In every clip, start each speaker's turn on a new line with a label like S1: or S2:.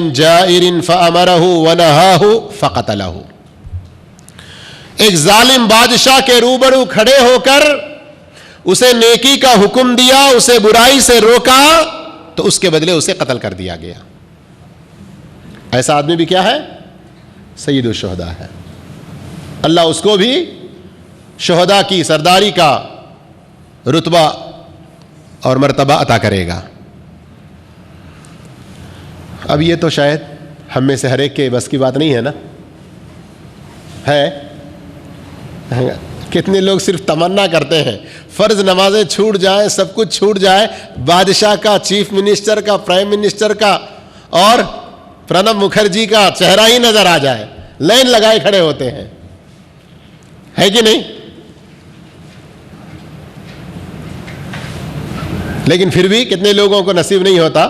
S1: من جائر فأمرہ ونہاہ فقتلہ. ایک ظالم بادشاہ کے روبرو کھڑے ہو کر اسے نیکی کا حکم دیا, اسے برائی سے روکا, تو اس کے بدلے اسے قتل کر دیا گیا. ایسا آدمی بھی کیا ہے؟ سید الشہداء ہے. اللہ اس کو بھی شہداء کی سرداری کا رتبہ اور مرتبہ عطا کرے گا. اب یہ تو شاید ہم میں سے ہر ایک کے بس کی بات نہیں ہے نا. ہے کتنے لوگ صرف تمنا کرتے ہیں فرض نمازیں چھوٹ جائیں, سب کچھ چھوٹ جائے, بادشاہ کا, چیف منسٹر کا, پرائم منسٹر کا اور پرنب مکھرجی کا چہرہ ہی نظر آ جائے, لائن لگائے کھڑے ہوتے ہیں, ہے کہ نہیں؟ لیکن پھر بھی کتنے لوگوں کو نصیب نہیں ہوتا.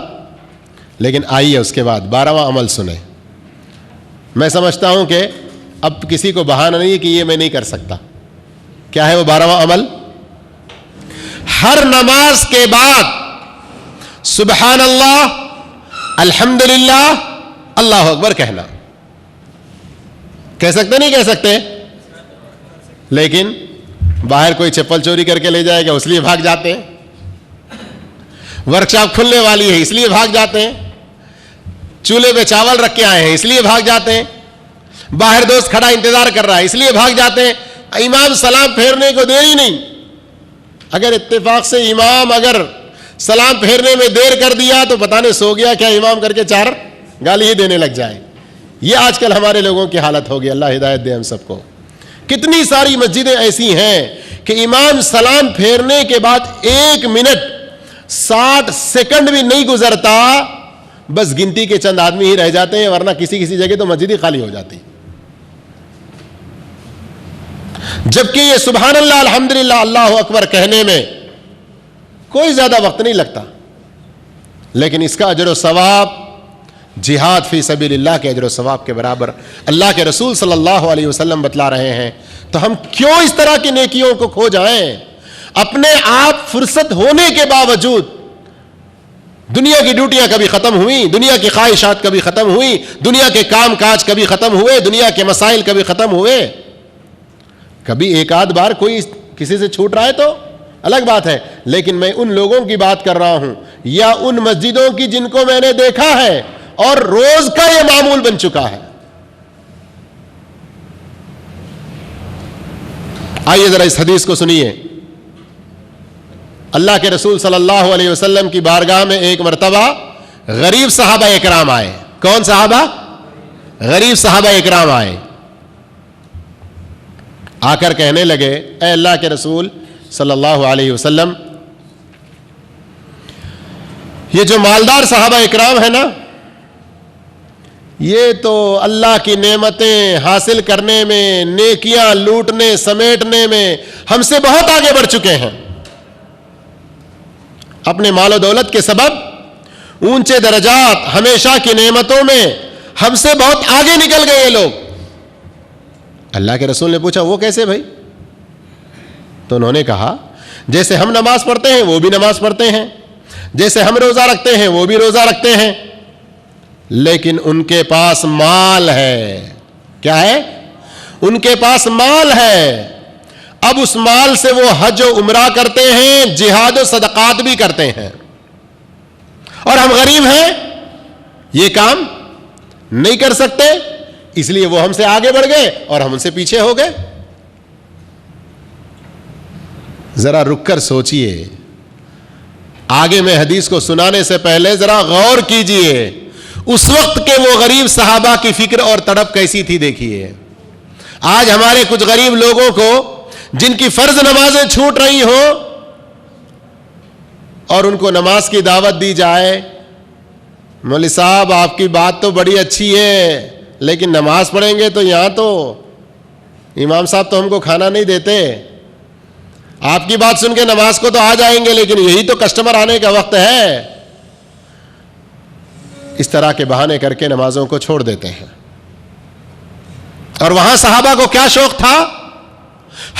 S1: لیکن آئیے اس کے بعد 12واں عمل سنیں. میں سمجھتا ہوں کہ اب کسی کو بہانہ نہیں ہے کہ یہ میں نہیں کر سکتا. کیا ہے وہ 12واں عمل؟ ہر نماز کے بعد سبحان اللہ, الحمدللہ, اللہ اکبر کہنا. کہہ سکتے نہیں کہہ سکتے؟ لیکن باہر کوئی چپل چوری کر کے لے جائے گا اس لیے بھاگ جاتے ہیں, ورکشاپ کھلنے والی ہے اس لیے بھاگ جاتے ہیں, چولہے پہ چاول رکھ کے آئے ہیں اس لیے بھاگ جاتے ہیں, باہر دوست کھڑا انتظار کر رہا ہے اس لیے بھاگ جاتے ہیں. امام سلام پھیرنے کو دیر ہی نہیں. اگر اتفاق سے امام اگر سلام پھیرنے میں دیر کر دیا تو پتہ نہیں سو گیا کیا امام کر کے 4 گالی ہی دینے لگ جائے. یہ آج کل ہمارے لوگوں کی حالت ہوگی. اللہ ہدایت دے ہم سب کو. کتنی ساری مسجدیں ایسی ہیں کہ امام سلام پھیرنے کے بعد 1 منٹ 60 سیکنڈ بھی نہیں گزرتا, بس گنتی کے چند آدمی ہی رہ جاتے ہیں, ورنہ کسی کسی جگہ تو مسجد ہی خالی ہو جاتی. جبکہ یہ سبحان اللہ, الحمدللہ, اللہ اکبر کہنے میں کوئی زیادہ وقت نہیں لگتا, لیکن اس کا اجر و ثواب جہاد فی سبیل اللہ کے اجر و ثواب کے برابر اللہ کے رسول صلی اللہ علیہ وسلم بتلا رہے ہیں. تو ہم کیوں اس طرح کی نیکیوں کو کھو جائیں؟ اپنے آپ فرصت ہونے کے باوجود دنیا کی ڈیوٹیاں کبھی ختم ہوئی, دنیا کی خواہشات کبھی ختم ہوئی, دنیا کے کام کاج کبھی ختم ہوئے, دنیا کے مسائل کبھی ختم ہوئے. کبھی ایک آدھ بار کوئی کسی سے چھوٹ رہا ہے تو الگ بات ہے, لیکن میں ان لوگوں کی بات کر رہا ہوں یا ان مسجدوں کی جن کو میں نے دیکھا ہے اور روز کا یہ معمول بن چکا ہے. آئیے ذرا اس حدیث کو سنیے. اللہ کے رسول صلی اللہ علیہ وسلم کی بارگاہ میں ایک مرتبہ غریب صحابہ اکرام آئے. کون صحابہ؟ غریب صحابہ اکرام آئے. آ کر کہنے لگے اے اللہ کے رسول صلی اللہ علیہ وسلم, یہ جو مالدار صحابہ اکرام ہیں نا, یہ تو اللہ کی نعمتیں حاصل کرنے میں, نیکیاں لوٹنے سمیٹنے میں ہم سے بہت آگے بڑھ چکے ہیں. اپنے مال و دولت کے سبب اونچے درجات, ہمیشہ کی نعمتوں میں ہم سے بہت آگے نکل گئے یہ لوگ. اللہ کے رسول نے پوچھا وہ کیسے بھائی؟ تو انہوں نے کہا جیسے ہم نماز پڑھتے ہیں وہ بھی نماز پڑھتے ہیں, جیسے ہم روزہ رکھتے ہیں وہ بھی روزہ رکھتے ہیں, لیکن ان کے پاس مال ہے. کیا ہے؟ ان کے پاس مال ہے. اب اس مال سے وہ حج و عمرہ کرتے ہیں, جہاد و صدقات بھی کرتے ہیں, اور ہم غریب ہیں, یہ کام نہیں کر سکتے, اس لیے وہ ہم سے آگے بڑھ گئے اور ہم ان سے پیچھے ہو گئے. ذرا رک کر سوچئے. آگے میں حدیث کو سنانے سے پہلے ذرا غور کیجئے اس وقت کے وہ غریب صحابہ کی فکر اور تڑپ کیسی تھی. دیکھیے آج ہمارے کچھ غریب لوگوں کو جن کی فرض نمازیں چھوٹ رہی ہوں اور ان کو نماز کی دعوت دی جائے, مولوی صاحب آپ کی بات تو بڑی اچھی ہے لیکن نماز پڑھیں گے تو یہاں تو امام صاحب تو ہم کو کھانا نہیں دیتے, آپ کی بات سن کے نماز کو تو آ جائیں گے لیکن یہی تو کسٹمر آنے کا وقت ہے. اس طرح کے بہانے کر کے نمازوں کو چھوڑ دیتے ہیں. اور وہاں صحابہ کو کیا شوق تھا؟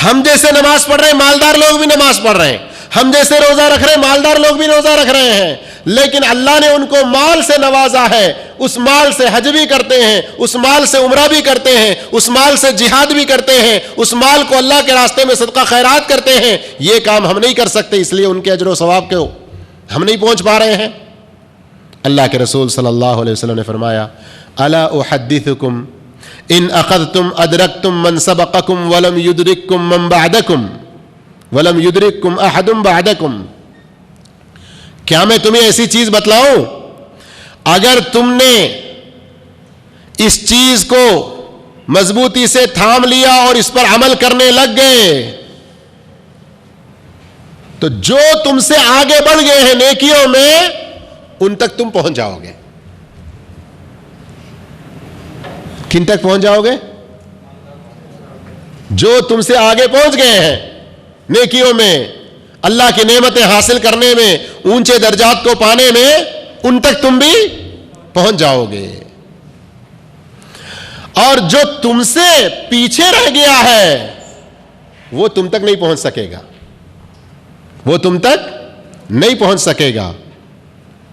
S1: ہم جیسے نماز پڑھ رہے ہیں مالدار لوگ بھی نماز پڑھ رہے ہیں, ہم جیسے روزہ رکھ رہے ہیں مالدار لوگ بھی روزہ رکھ رہے ہیں, لیکن اللہ نے ان کو مال سے نوازا ہے، اس مال سے حج بھی کرتے ہیں، اس مال سے عمرہ بھی کرتے ہیں، اس مال سے جہاد بھی کرتے ہیں، اس مال کو اللہ کے راستے میں صدقہ خیرات کرتے ہیں. یہ کام ہم نہیں کر سکتے، اس لیے ان کے اجر و ثواب کو ہم نہیں پہنچ پا رہے ہیں. اللہ کے رسول صلی اللہ علیہ وسلم نے فرمایا الا احدثکم ان اخذتم ادرکتم من سبقکم ولم یدرککم من بعدکم ولم یدرککم احد بعدکم. کیا میں تمہیں ایسی چیز بتلاؤں اگر تم نے اس چیز کو مضبوطی سے تھام لیا اور اس پر عمل کرنے لگ گئے تو جو تم سے آگے بڑھ گئے ہیں نیکیوں میں ان تک تم پہنچ جاؤ گے. کن تک پہنچ جاؤ گے؟ جو تم سے آگے پہنچ گئے ہیں نیکیوں میں، اللہ کی نعمتیں حاصل کرنے میں، اونچے درجات کو پانے میں، ان تک تم بھی پہنچ جاؤ گے. اور جو تم سے پیچھے رہ گیا ہے وہ تم تک نہیں پہنچ سکے گا، وہ تم تک نہیں پہنچ سکے گا.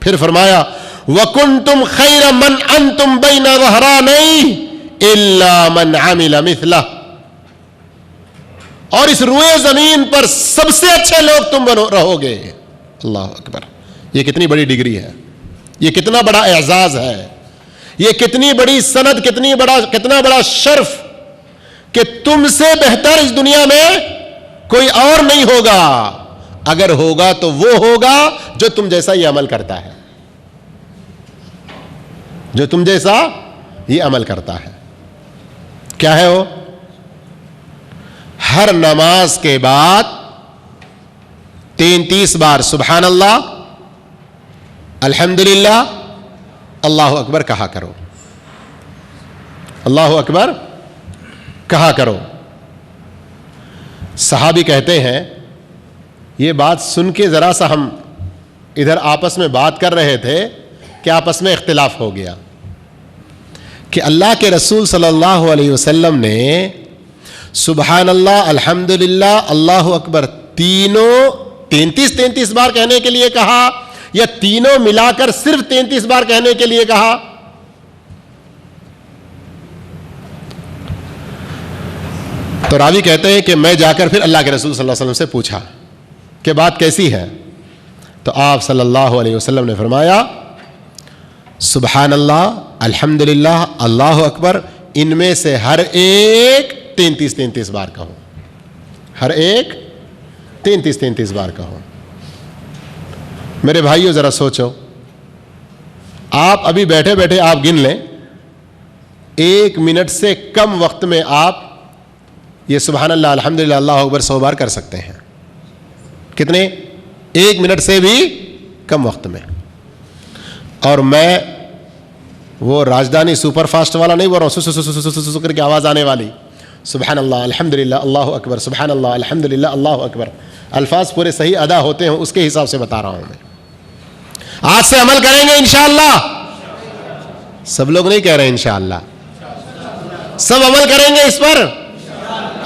S1: پھر فرمایا وَكُنْتُمْ خَيْرَ مَنْ أَنْتُمْ بَيْنَ ظَهْرَانَيْهِ إِلَّا مَنْ عَمِلَ مِثْلَهُ. اور اس روئے زمین پر سب سے اچھے لوگ تم رہو گے. اللہ اکبر. یہ کتنی بڑی ڈگری ہے، یہ کتنا بڑا اعزاز ہے، یہ کتنی بڑی سند، کتنا بڑا شرف کہ تم سے بہتر اس دنیا میں کوئی اور نہیں ہوگا. اگر ہوگا تو وہ ہوگا جو تم جیسا یہ عمل کرتا ہے، جو تم جیسا یہ عمل کرتا ہے. کیا ہے وہ؟ ہر نماز کے بعد 33 بار سبحان اللہ، الحمدللہ، اللہ اکبر کہا کرو. اللہ اکبر کہا کرو. صحابی کہتے ہیں یہ بات سن کے ذرا سا ہم ادھر آپس میں بات کر رہے تھے کہ آپس میں اختلاف ہو گیا کہ اللہ کے رسول صلی اللہ علیہ وسلم نے سبحان اللہ، الحمدللہ، اللہ اکبر تینوں 33 بار کہنے کے لیے کہا یا تینوں ملا کر صرف 33 بار کہنے کے لیے کہا؟ تو راوی کہتے ہیں کہ میں جا کر پھر اللہ کے رسول صلی اللہ علیہ وسلم سے پوچھا کہ بات کیسی ہے. تو آپ صلی اللہ علیہ وسلم نے فرمایا سبحان اللہ، الحمدللہ، اللہ اکبر، ان میں سے ہر ایک 33 بار کہو. ہر ایک 33 بار کہو. میرے بھائیو ذرا سوچو، آپ ابھی بیٹھے بیٹھے آپ گن لیں 1 منٹ سے کم وقت میں آپ یہ سبحان اللہ، الحمدللہ، اللہ اکبر 100 بار کر سکتے ہیں. کتنے؟ 1 منٹ سے بھی کم وقت میں. اور میں وہ راجدھانی سپر فاسٹ والا نہیں بول رہا ہوں سو کر کے آواز آنے والی. سبحان اللہ، الحمدللہ، اللہ اکبر، سبحان اللہ، الحمدللہ، اللہ اکبر. الفاظ پورے صحیح ادا ہوتے ہیں اس کے حساب سے بتا رہا ہوں میں. آج سے عمل کریں گے انشاءاللہ. سب لوگ نہیں کہہ رہے انشاءاللہ، سب عمل کریں گے اس پر.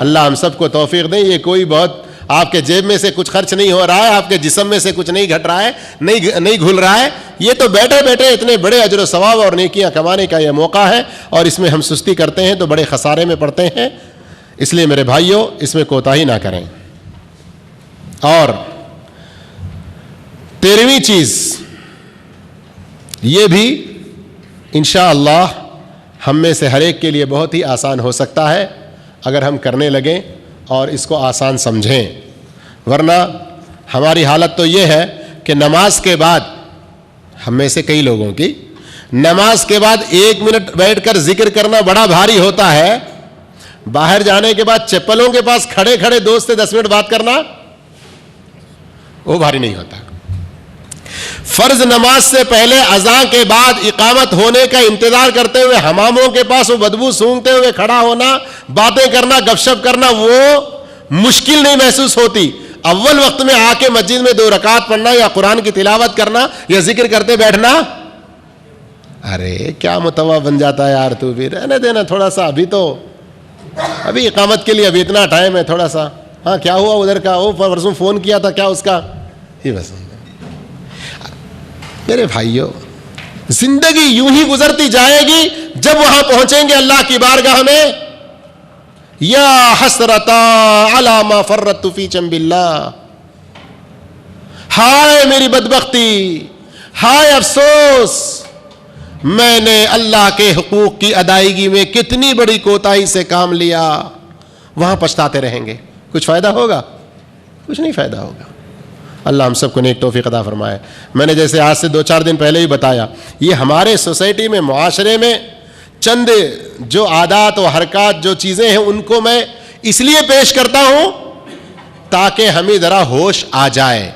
S1: اللہ ہم سب کو توفیق دیں. یہ کوئی بہت آپ کے جیب میں سے کچھ خرچ نہیں ہو رہا ہے، آپ کے جسم میں سے کچھ نہیں گھٹ رہا ہے، نہیں گھل رہا ہے. یہ تو بیٹھے بیٹھے اتنے بڑے اجر و ثواب اور نیکیاں کمانے کا یہ موقع ہے، اور اس میں ہم سستی کرتے ہیں تو بڑے خسارے میں پڑتے ہیں. اس لیے میرے بھائیوں اس میں کوتاہی نہ کریں. اور 13ویں چیز یہ بھی انشاءاللہ ہم میں سے ہر ایک کے لیے بہت ہی آسان ہو سکتا ہے اگر ہم کرنے لگیں اور اس کو آسان سمجھیں. ورنہ ہماری حالت تو یہ ہے کہ نماز کے بعد ہم میں سے کئی لوگوں کی نماز کے بعد 1 منٹ بیٹھ کر ذکر کرنا بڑا بھاری ہوتا ہے. باہر جانے کے بعد چپلوں کے پاس کھڑے کھڑے دوست سے 10 منٹ بات کرنا وہ بھاری نہیں ہوتا. فرض نماز سے پہلے اذان کے بعد اقامت ہونے کا انتظار کرتے ہوئے حماموں کے پاس وہ بدبو سونگتے ہوئے کھڑا ہونا، باتیں کرنا، گپ شپ کرنا وہ مشکل نہیں محسوس ہوتی. اول وقت میں آ کے مسجد میں 2 رکعت پڑھنا یا قرآن کی تلاوت کرنا یا ذکر کرتے بیٹھنا، ارے کیا متوا بن جاتا ہے یار. تو بھی رہنے دینا تھوڑا سا، ابھی اقامت کے لیے ابھی اتنا ٹائم ہے تھوڑا سا. ہاں کیا ہوا ادھر کا؟ وہ پرسوں فون کیا تھا، کیا اس کا؟ یہ بس میرے بھائیوں زندگی یوں ہی گزرتی جائے گی، جب وہاں پہنچیں گے اللہ کی بارگاہ میں، یا حسرتا علی ما فرطت فی جنب اللہ، ہائے میری بدبختی، ہائے افسوس، میں نے اللہ کے حقوق کی ادائیگی میں کتنی بڑی کوتاہی سے کام لیا. وہاں پچھتاتے رہیں گے. کچھ فائدہ ہوگا؟ کچھ نہیں فائدہ ہوگا. اللہ ہم سب کو نیک توفیق عطا فرمائے. میں نے جیسے آج سے 2-4 دن پہلے ہی بتایا، یہ ہمارے سوسائٹی میں، معاشرے میں چند جو عادات و حرکات، جو چیزیں ہیں، ان کو میں اس لیے پیش کرتا ہوں تاکہ ہمیں ذرا ہوش آ جائے.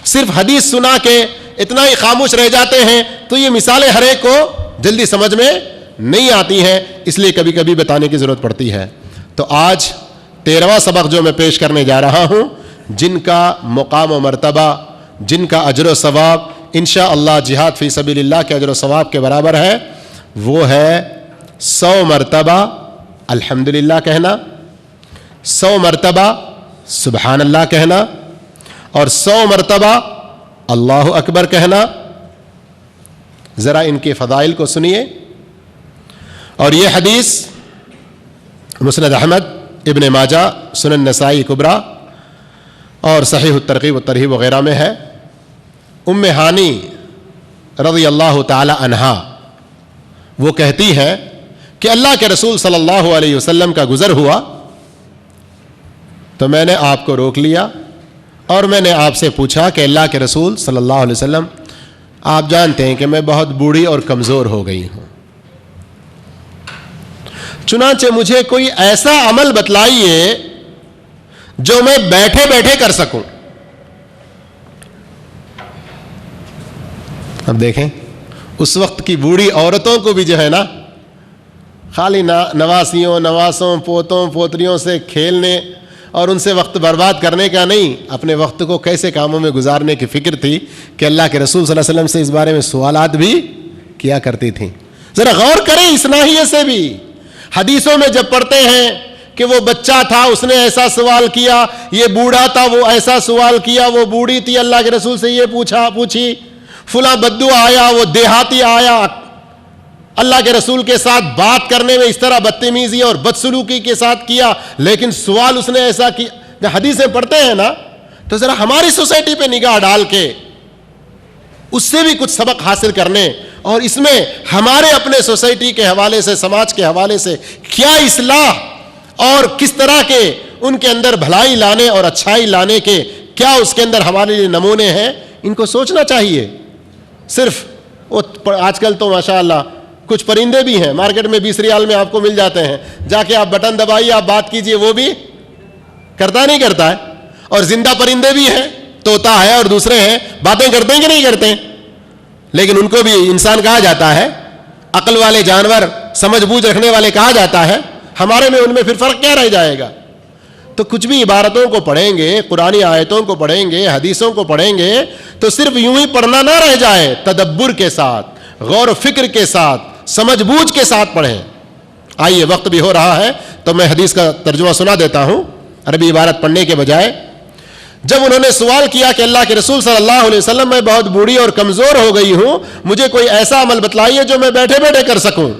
S1: صرف حدیث سنا کے اتنا ہی خاموش رہ جاتے ہیں تو یہ مثالیں ہر ایک کو جلدی سمجھ میں نہیں آتی ہیں، اس لیے کبھی کبھی بتانے کی ضرورت پڑتی ہے. تو آج 13واں سبق جو میں پیش کرنے جا رہا ہوں، جن کا مقام و مرتبہ، جن کا اجر و ثواب انشاءاللہ جہاد فی سبیل اللہ کے اجر و ثواب کے برابر ہے، وہ ہے 100 مرتبہ الحمدللہ کہنا، 100 مرتبہ سبحان اللہ کہنا، اور 100 مرتبہ اللہ اکبر کہنا. ذرا ان کے فضائل کو سنیے. اور یہ حدیث مسند احمد، ابن ماجہ، سنن نسائی کبریٰ اور صحیح الترغیب والترہیب وغیرہ میں ہے. ام ہانی رضی اللہ تعالی عنہا وہ کہتی ہیں کہ اللہ کے رسول صلی اللہ علیہ وسلم کا گزر ہوا تو میں نے آپ کو روک لیا اور میں نے آپ سے پوچھا کہ اللہ کے رسول صلی اللہ علیہ وسلم، آپ جانتے ہیں کہ میں بہت بوڑھی اور کمزور ہو گئی ہوں، چنانچہ مجھے کوئی ایسا عمل بتلائیے جو میں بیٹھے بیٹھے کر سکوں. اب دیکھیں اس وقت کی بوڑھی عورتوں کو بھی جو ہے نا، خالی نواسیوں، نواسوں، پوتوں، پوتریوں سے کھیلنے اور ان سے وقت برباد کرنے کا نہیں، اپنے وقت کو کیسے کاموں میں گزارنے کی فکر تھی کہ اللہ کے رسول صلی اللہ علیہ وسلم سے اس بارے میں سوالات بھی کیا کرتی تھیں. ذرا غور کریں اس ناحیے سے بھی. حدیثوں میں جب پڑھتے ہیں کہ وہ بچہ تھا، اس نے ایسا سوال کیا، یہ بوڑھا تھا، وہ ایسا سوال کیا، وہ بوڑھی تھی، اللہ کے رسول سے یہ پوچھی، فلاں بدو آیا، وہ دیہاتی آیا، اللہ کے رسول کے ساتھ بات کرنے میں اس طرح بدتمیزی اور بدسلوکی کے ساتھ کیا، لیکن سوال اس نے ایسا کیا. جب حدیثیں پڑھتے ہیں نا تو ذرا ہماری سوسائٹی پہ نگاہ ڈال کے اس سے بھی کچھ سبق حاصل کرنے، اور اس میں ہمارے اپنے سوسائٹی کے حوالے سے، سماج کے حوالے سے کیا اصلاح اور کس طرح کے ان کے اندر بھلائی لانے اور اچھائی لانے کے کیا اس کے اندر ہمارے لیے نمونے ہیں، ان کو سوچنا چاہیے. صرف آج کل تو ماشاءاللہ کچھ پرندے بھی ہیں مارکیٹ میں 20 ریال میں آپ کو مل جاتے ہیں، جا کے آپ بٹن دبائیے، آپ بات کیجئے، وہ بھی کرتا نہیں کرتا ہے. اور زندہ پرندے بھی ہیں، طوطا ہے اور دوسرے ہیں، باتیں کرتے ہیں کہ نہیں کرتے ہیں، لیکن ان کو بھی انسان کہا جاتا ہے، عقل والے جانور، سمجھ بوجھ رکھنے والے کہا جاتا ہے. ہمارے میں ان میں پھر فرق کیا رہ جائے گا؟ تو کچھ بھی عبارتوں کو پڑھیں گے، قرآنی آیتوں کو پڑھیں گے، حدیثوں کو پڑھیں گے تو صرف یوں ہی پڑھنا نہ رہ جائے، تدبر کے ساتھ، غور و فکر کے ساتھ، سمجھ بوجھ کے ساتھ پڑھیں. آئیے وقت بھی ہو رہا ہے تو میں حدیث کا ترجمہ سنا دیتا ہوں عربی عبارت پڑھنے کے بجائے. جب انہوں نے سوال کیا کہ اللہ کے رسول صلی اللہ علیہ وسلم، میں بہت بوڑھی اور کمزور ہو گئی ہوں، مجھے کوئی ایسا عمل بتلائیے جو میں بیٹھے بیٹھے کر سکوں،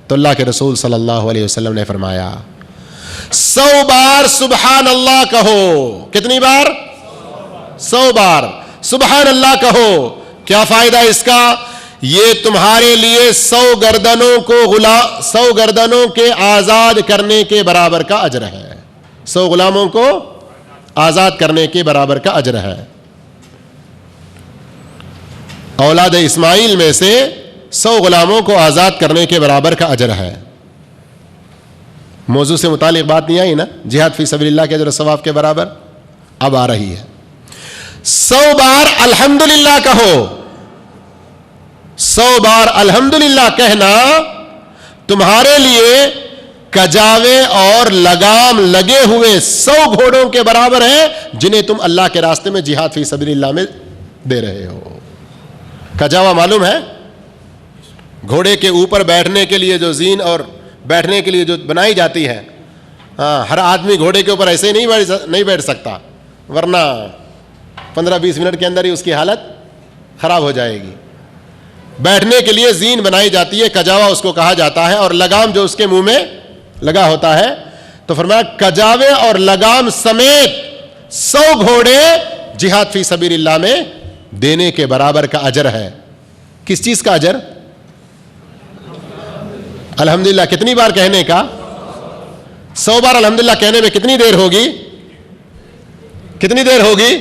S1: تو اللہ کے رسول صلی اللہ علیہ وسلم نے فرمایا 100 بار سبحان اللہ کہو. کتنی بار؟ 100 بار سبحان اللہ کہو. کیا فائدہ اس کا؟ یہ تمہارے لیے 100 گردنوں کے آزاد کرنے کے برابر کا اجر ہے. 100 غلاموں کو آزاد کرنے کے برابر کا اجر ہے. اولاد اسماعیل میں سے 100 غلاموں کو آزاد کرنے کے برابر کا اجر ہے. موضوع سے متعلق بات نہیں آئی نا، جہاد فی سبیل اللہ کے اجر و ثواب کے برابر؟ اب آ رہی ہے. 100 بار الحمدللہ کہو. 100 بار الحمدللہ کہنا تمہارے لیے کجاوے اور لگام لگے ہوئے 100 گھوڑوں کے برابر ہے جنہیں تم اللہ کے راستے میں جہاد فی سبیل اللہ میں دے رہے ہو. کجاوا معلوم ہے؟ گھوڑے کے اوپر بیٹھنے کے لیے جو زین اور بیٹھنے کے لیے جو بنائی جاتی ہے. ہاں، ہر آدمی گھوڑے کے اوپر ایسے ہی نہیں بیٹھ سکتا، ورنہ 15-20 منٹ کے اندر ہی اس کی حالت خراب ہو جائے گی. بیٹھنے کے لیے زین بنائی جاتی ہے، کجاوا اس کو کہا جاتا ہے، اور لگام جو اس کے منہ میں لگا ہوتا ہے. تو فرمایا کجاوے اور لگام سمیت 100 گھوڑے جہاد فی سبیل اللہ میں دینے کے برابر کا اجر ہے. کس چیز کا اجر؟ الحمدللہ. کتنی بار کہنے کا؟ 100 بار الحمدللہ کہنے میں کتنی دیر ہوگی؟ کتنی دیر ہوگی؟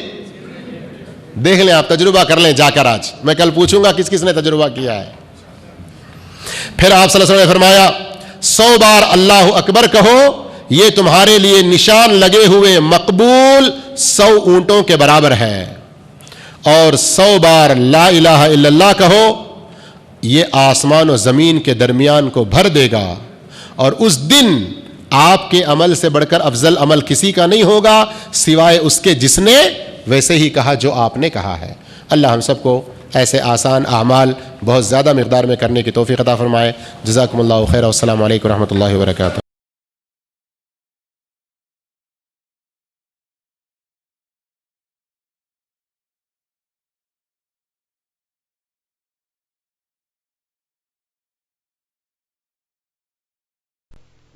S1: دیکھ لیں آپ، تجربہ کر لیں جا کر. آج میں کل پوچھوں گا کس کس نے تجربہ کیا ہے. پھر آپ صلی اللہ علیہ وسلم نے فرمایا 100 بار اللہ اکبر کہو، یہ تمہارے لیے نشان لگے ہوئے مقبول 100 اونٹوں کے برابر ہے. اور 100 بار لا الہ الا اللہ کہو، یہ آسمان و زمین کے درمیان کو بھر دے گا. اور اس دن آپ کے عمل سے بڑھ کر افضل عمل کسی کا نہیں ہوگا سوائے اس کے جس نے ویسے ہی کہا جو آپ نے کہا ہے. اللہ ہم سب کو ایسے آسان اعمال بہت زیادہ مقدار میں کرنے کی توفیق عطا فرمائے. جزاکم اللہ خیر، والسلام علیکم ورحمۃ اللہ وبرکاتہ.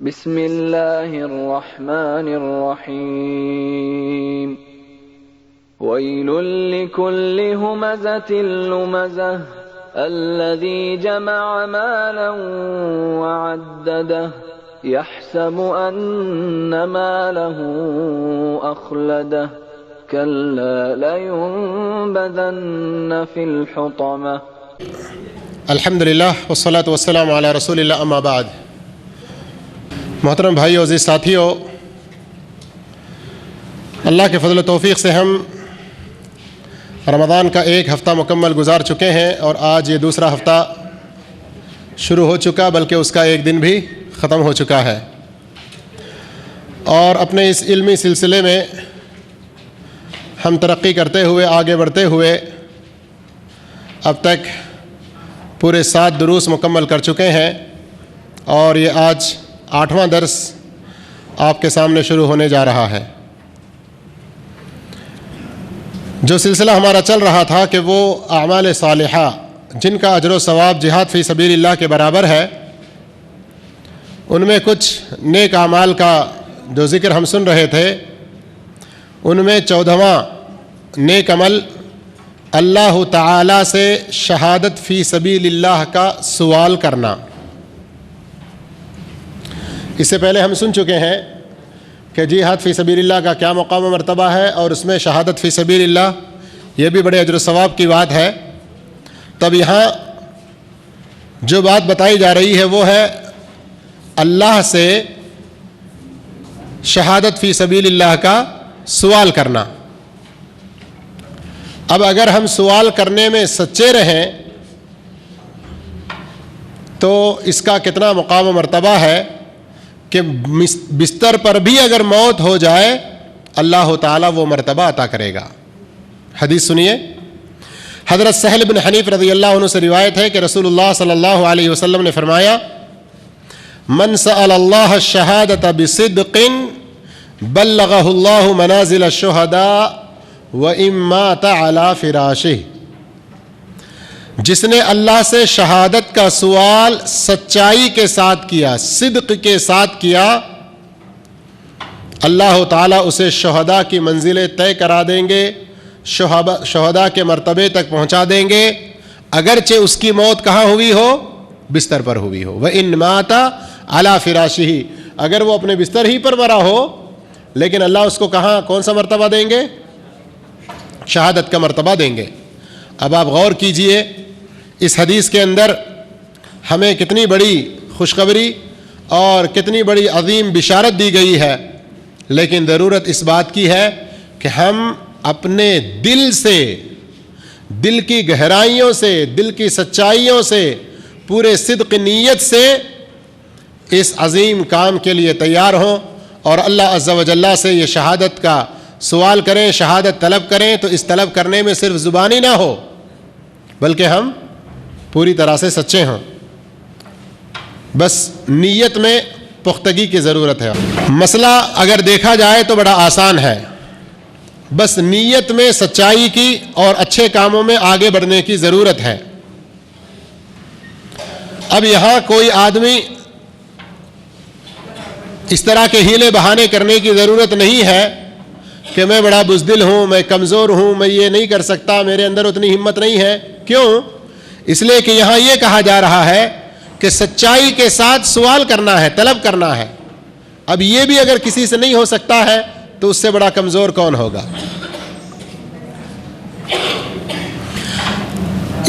S2: بسم اللہ الرحمن الرحیم. ویل لکل ہمزۃ لمزہ الذی جمع مالا وعددہ یحسب ان مالہ اخلدہ کلا لینبذن فی الحطمہ.
S1: الحمدللہ والصلاة والسلام علی رسول اللہ، اما بعد. محترم بھائیو، عزیز ساتھیو، اللہ کے فضل و توفیق سے ہم رمضان کا ایک ہفتہ مکمل گزار چکے ہیں، اور آج یہ دوسرا ہفتہ شروع ہو چکا، بلکہ اس کا ایک دن بھی ختم ہو چکا ہے. اور اپنے اس علمی سلسلے میں ہم ترقی کرتے ہوئے، آگے بڑھتے ہوئے اب تک پورے 7 دروس مکمل کر چکے ہیں، اور یہ آج 8واں درس آپ کے سامنے شروع ہونے جا رہا ہے. جو سلسلہ ہمارا چل رہا تھا کہ وہ اعمال صالحہ جن کا اجر و ثواب جہاد فی سبیل اللہ کے برابر ہے، ان میں کچھ نیک اعمال کا جو ذکر ہم سن رہے تھے، ان میں 14واں نیک عمل اللہ تعالی سے شہادت فی سبیل اللہ کا سوال کرنا. اس سے پہلے ہم سن چکے ہیں کہ جہاد فی سبیل اللہ کا کیا مقام و مرتبہ ہے، اور اس میں شہادت فی سبیل اللہ یہ بھی بڑے اجر و ثواب کی بات ہے. تب یہاں جو بات بتائی جا رہی ہے وہ ہے اللہ سے شہادت فی سبیل اللہ کا سوال کرنا. اب اگر ہم سوال کرنے میں سچے رہیں تو اس کا کتنا مقام و مرتبہ ہے کہ بستر پر بھی اگر موت ہو جائے اللہ تعالیٰ وہ مرتبہ عطا کرے گا. حدیث سنیے. حضرت سہل بن حنیف رضی اللہ عنہ سے روایت ہے کہ رسول اللہ صلی اللہ علیہ وسلم نے فرمایا من سأل اللہ الشہادۃ بصدق بلغہ اللہ منازل الشہداء وإن مات علی فراشہ. جس نے اللہ سے شہادت کا سوال سچائی کے ساتھ کیا، صدق کے ساتھ کیا، اللہ تعالیٰ اسے شہداء کی منزلیں طے کرا دیں گے، شہداء کے مرتبے تک پہنچا دیں گے، اگرچہ اس کی موت کہاں ہوئی ہو؟ بستر پر ہوئی ہو. وَإِن مَاتَ عَلَى فِرَاشِهِ. اگر وہ اپنے بستر ہی پر مرا ہو لیکن اللہ اس کو کہاں کون سا مرتبہ دیں گے؟ شہادت کا مرتبہ دیں گے. اب آپ غور کیجئے، اس حدیث کے اندر ہمیں کتنی بڑی خوشخبری اور کتنی بڑی عظیم بشارت دی گئی ہے، لیکن ضرورت اس بات کی ہے کہ ہم اپنے دل سے، دل کی گہرائیوں سے، دل کی سچائیوں سے، پورے صدق نیت سے اس عظیم کام کے لیے تیار ہوں، اور اللہ عز و جل سے یہ شہادت کا سوال کریں، شہادت طلب کریں. تو اس طلب کرنے میں صرف زبانی نہ ہو بلکہ ہم پوری طرح سے سچے ہوں. بس نیت میں پختگی کی ضرورت ہے. مسئلہ اگر دیکھا جائے تو بڑا آسان ہے، بس نیت میں سچائی کی اور اچھے کاموں میں آگے بڑھنے کی ضرورت ہے. اب یہاں کوئی آدمی اس طرح کے ہیلے بہانے کرنے کی ضرورت نہیں ہے کہ میں بڑا بزدل ہوں، میں کمزور ہوں، میں یہ نہیں کر سکتا، میرے اندر اتنی ہمت نہیں ہے۔ کیوں؟ اس لیے کہ یہاں یہ کہا جا رہا ہے کہ سچائی کے ساتھ سوال کرنا ہے، طلب کرنا ہے۔ اب یہ بھی اگر کسی سے نہیں ہو سکتا ہے تو اس سے بڑا کمزور کون ہوگا؟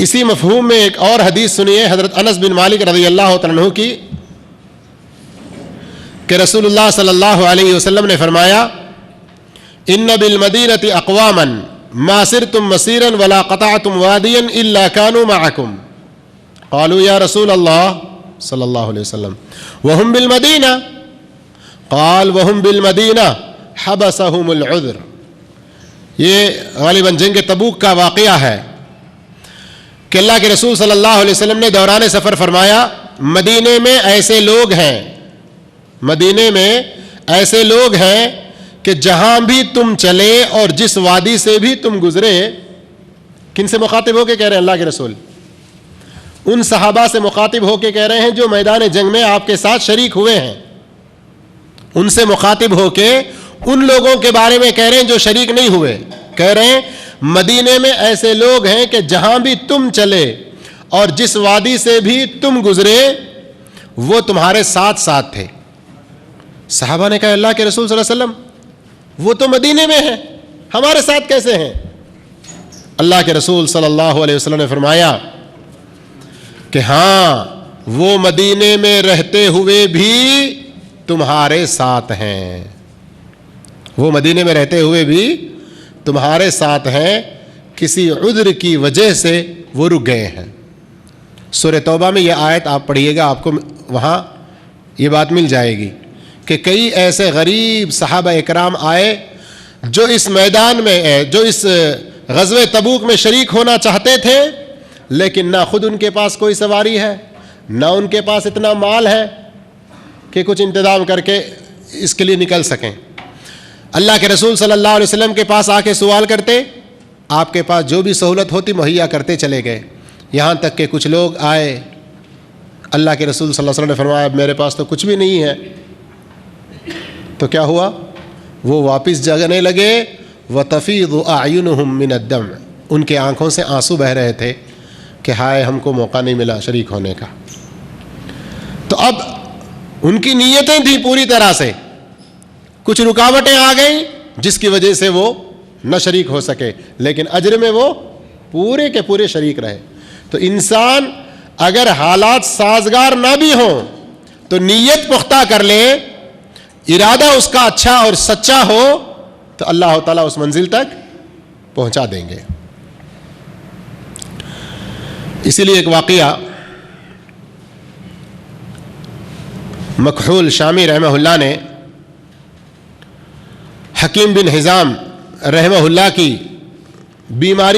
S1: اسی مفہوم میں ایک اور حدیث سنیے حضرت انس بن مالک رضی اللہ تعالیٰ عنہ کی، کہ رسول اللہ صلی اللہ علیہ وسلم نے فرمایا ان بالمدینۃ اقواما ما سرتم مسیرا ولا قطعتم وادیا الا كانوا معكم قالوا یا رسول اللہ صلی اللہ علیہ وسلم وهم بالمدینہ قال وهم بالمدینہ حبسهم العذر۔ یہ غالباً جنگ تبوک کا واقعہ ہے کہ اللہ کے رسول صلی اللہ علیہ وسلم نے دوران سفر فرمایا مدینے میں ایسے لوگ ہیں، مدینے میں ایسے لوگ ہیں کہ جہاں بھی تم چلے اور جس وادی سے بھی تم گزرے، کن سے مخاطب ہو کے کہہ رہے ہیں اللہ کے رسول؟ ان صحابہ سے مخاطب ہو کے کہہ رہے ہیں جو میدان جنگ میں آپ کے ساتھ شریک ہوئے ہیں، ان سے مخاطب ہو کے ان لوگوں کے بارے میں کہہ رہے ہیں جو شریک نہیں ہوئے، کہہ رہے ہیں مدینے میں ایسے لوگ ہیں کہ جہاں بھی تم چلے اور جس وادی سے بھی تم گزرے وہ تمہارے ساتھ ساتھ تھے۔ صحابہ نے کہا اللہ کے رسول صلی اللہ علیہ وسلم وہ تو مدینے میں ہیں، ہمارے ساتھ کیسے ہیں؟ اللہ کے رسول صلی اللہ علیہ وسلم نے فرمایا کہ ہاں وہ مدینے میں رہتے ہوئے بھی تمہارے ساتھ ہیں، وہ مدینے میں رہتے ہوئے بھی تمہارے ساتھ ہیں، کسی عذر کی وجہ سے وہ رک گئے ہیں۔ سورہ توبہ میں یہ آیت آپ پڑھیے گا، آپ کو وہاں یہ بات مل جائے گی کہ کئی ایسے غریب صحابہ اکرام آئے جو اس میدان میں، جو اس غزوہ تبوک میں شریک ہونا چاہتے تھے، لیکن نہ خود ان کے پاس کوئی سواری ہے، نہ ان کے پاس اتنا مال ہے کہ کچھ انتظام کر کے اس کے لیے نکل سکیں۔ اللہ کے رسول صلی اللہ علیہ وسلم کے پاس آ کے سوال کرتے، آپ کے پاس جو بھی سہولت ہوتی مہیا کرتے چلے گئے، یہاں تک کہ کچھ لوگ آئے، اللہ کے رسول صلی اللہ علیہ وسلم نے فرمایا میرے پاس تو کچھ بھی نہیں ہے۔ تو کیا ہوا؟ وہ واپس جانے لگے، وَتَفِيضُ أَعْيُنُهُم مِّنَ الدَّمْعِ، ان کے آنکھوں سے آنسو بہہ رہے تھے کہ ہائے ہم کو موقع نہیں ملا شریک ہونے کا۔ تو اب ان کی نیتیں تھیں پوری طرح سے، کچھ رکاوٹیں آ گئیں جس کی وجہ سے وہ نہ شریک ہو سکے، لیکن اجر میں وہ پورے کے پورے شریک رہے۔ تو انسان اگر حالات سازگار نہ بھی ہوں تو نیت پختہ کر لے، ارادہ اس کا اچھا اور سچا ہو تو اللہ تعالیٰ اس منزل تک پہنچا دیں گے۔ اسی لیے ایک واقعہ مکحول شامی رحمہ اللہ نے حکیم بن حزام رحمہ اللہ کی بیماری